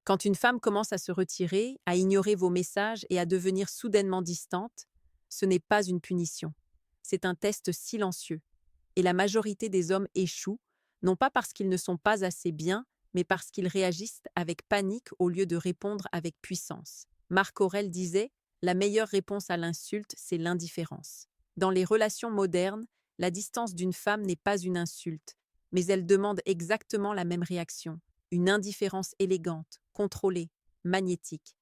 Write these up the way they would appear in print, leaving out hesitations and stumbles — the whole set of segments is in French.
Quand une femme commence à se retirer, à ignorer vos messages et à devenir soudainement distante, ce n'est pas une punition. C'est un test silencieux. Et la majorité des hommes échouent, non pas parce qu'ils ne sont pas assez bien, mais parce qu'ils réagissent avec panique au lieu de répondre avec puissance. Marc Aurèle disait: la meilleure réponse à l'insulte, c'est l'indifférence. Dans les relations modernes, la distance d'une femme n'est pas une insulte, mais elle demande exactement la même réaction. Une indifférence élégante, contrôlée, magnétique.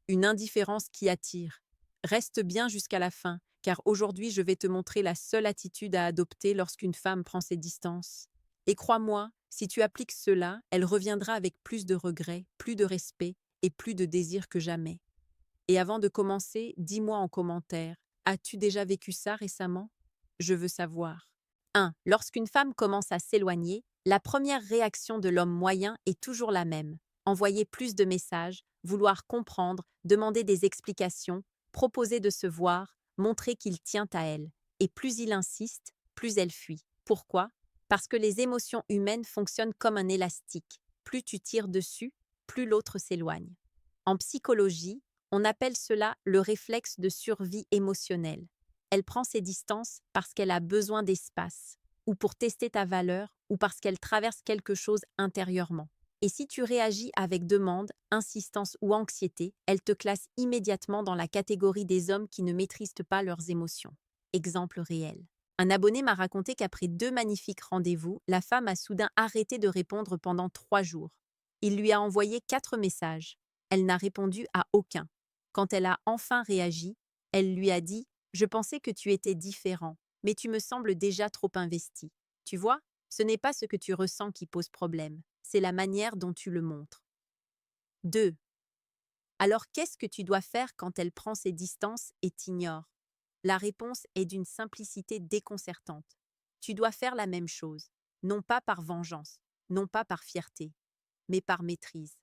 Une indifférence qui attire. Reste bien jusqu'à la fin, car aujourd'hui je vais te montrer la seule attitude à adopter lorsqu'une femme prend ses distances. Et crois-moi, si tu appliques cela, elle reviendra avec plus de regrets, plus de respect et plus de désir que jamais. Et avant de commencer, dis-moi en commentaire, as-tu déjà vécu ça récemment? Je veux savoir. 1. Lorsqu'une femme commence à s'éloigner, la première réaction de l'homme moyen est toujours la même. Envoyer plus de messages, vouloir comprendre, demander des explications, proposer de se voir, montrer qu'il tient à elle. Et plus il insiste, plus elle fuit. Pourquoi? Parce que les émotions humaines fonctionnent comme un élastique. Plus tu tires dessus, plus l'autre s'éloigne. En psychologie, on appelle cela le réflexe de survie émotionnelle. Elle prend ses distances parce qu'elle a besoin d'espace, ou pour tester ta valeur, ou parce qu'elle traverse quelque chose intérieurement. Et si tu réagis avec demande, insistance ou anxiété, elle te classe immédiatement dans la catégorie des hommes qui ne maîtrisent pas leurs émotions. Exemple réel. Un abonné m'a raconté qu'après 2 magnifiques rendez-vous, la femme a soudain arrêté de répondre pendant 3 jours. Il lui a envoyé 4 messages. Elle n'a répondu à aucun. Quand elle a enfin réagi, elle lui a dit: je pensais que tu étais différent, mais tu me sembles déjà trop investi. Tu vois, ce n'est pas ce que tu ressens qui pose problème, c'est la manière dont tu le montres. 2. Alors qu'est-ce que tu dois faire quand elle prend ses distances et t'ignore? La réponse est d'une simplicité déconcertante. Tu dois faire la même chose, non pas par vengeance, non pas par fierté, mais par maîtrise.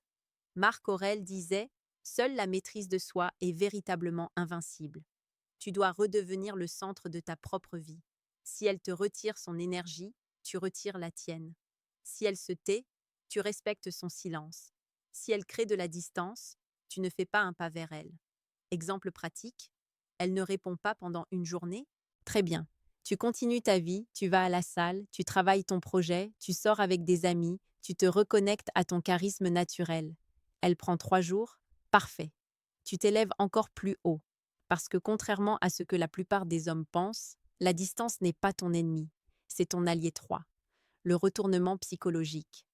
Marc Aurèle disait: seule la maîtrise de soi est véritablement invincible. Tu dois redevenir le centre de ta propre vie. Si elle te retire son énergie, tu retires la tienne. Si elle se tait, tu respectes son silence. Si elle crée de la distance, tu ne fais pas un pas vers elle. Exemple pratique, elle ne répond pas pendant une journée? Très bien. Tu continues ta vie, tu vas à la salle, tu travailles ton projet, tu sors avec des amis, tu te reconnectes à ton charisme naturel. Elle prend 3 jours? Parfait. Tu t'élèves encore plus haut. Parce que contrairement à ce que la plupart des hommes pensent, la distance n'est pas ton ennemi, c'est ton allié 3. Le retournement psychologique.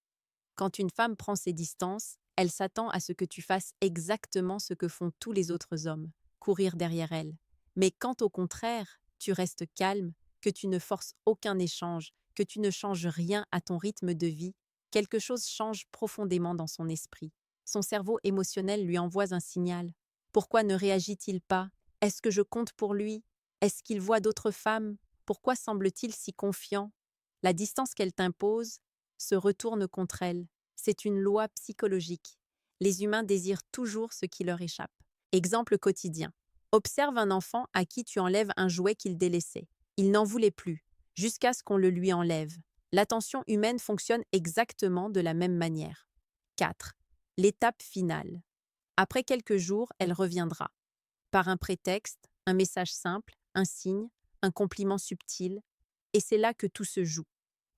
Quand une femme prend ses distances, elle s'attend à ce que tu fasses exactement ce que font tous les autres hommes, courir derrière elle. Mais quand au contraire, tu restes calme, que tu ne forces aucun échange, que tu ne changes rien à ton rythme de vie, quelque chose change profondément dans son esprit. Son cerveau émotionnel lui envoie un signal. Pourquoi ne réagit-il pas? Est-ce que je compte pour lui? Est-ce qu'il voit d'autres femmes? Pourquoi semble-t-il si confiant? La distance qu'elle t'impose se retourne contre elle. C'est une loi psychologique. Les humains désirent toujours ce qui leur échappe. Exemple quotidien. Observe un enfant à qui tu enlèves un jouet qu'il délaissait. Il n'en voulait plus, jusqu'à ce qu'on le lui enlève. L'attention humaine fonctionne exactement de la même manière. 4. L'étape finale. Après quelques jours, elle reviendra. Par un prétexte, un message simple, un signe, un compliment subtil. Et c'est là que tout se joue.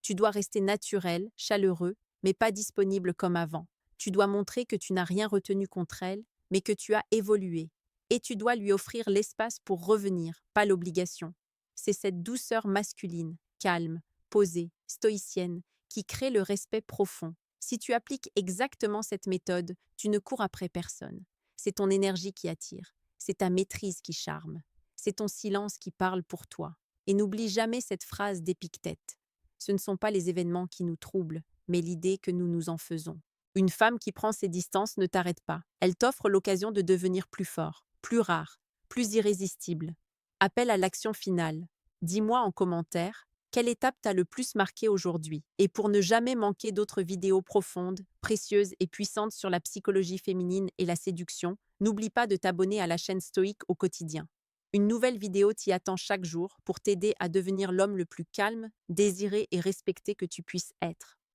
Tu dois rester naturel, chaleureux, mais pas disponible comme avant. Tu dois montrer que tu n'as rien retenu contre elle, mais que tu as évolué. Et tu dois lui offrir l'espace pour revenir, pas l'obligation. C'est cette douceur masculine, calme, posée, stoïcienne, qui crée le respect profond. Si tu appliques exactement cette méthode, tu ne cours après personne. C'est ton énergie qui attire, c'est ta maîtrise qui charme, c'est ton silence qui parle pour toi. Et n'oublie jamais cette phrase d'Épictète. Ce ne sont pas les événements qui nous troublent, mais l'idée que nous nous en faisons. Une femme qui prend ses distances ne t'arrête pas. Elle t'offre l'occasion de devenir plus fort, plus rare, plus irrésistible. Appel à l'action finale. Dis-moi en commentaire quelle étape t'a le plus marqué aujourd'hui. Et pour ne jamais manquer d'autres vidéos profondes, précieuses et puissantes sur la psychologie féminine et la séduction, n'oublie pas de t'abonner à la chaîne Stoïque au quotidien. Une nouvelle vidéo t'y attend chaque jour pour t'aider à devenir l'homme le plus calme, désiré et respecté que tu puisses être.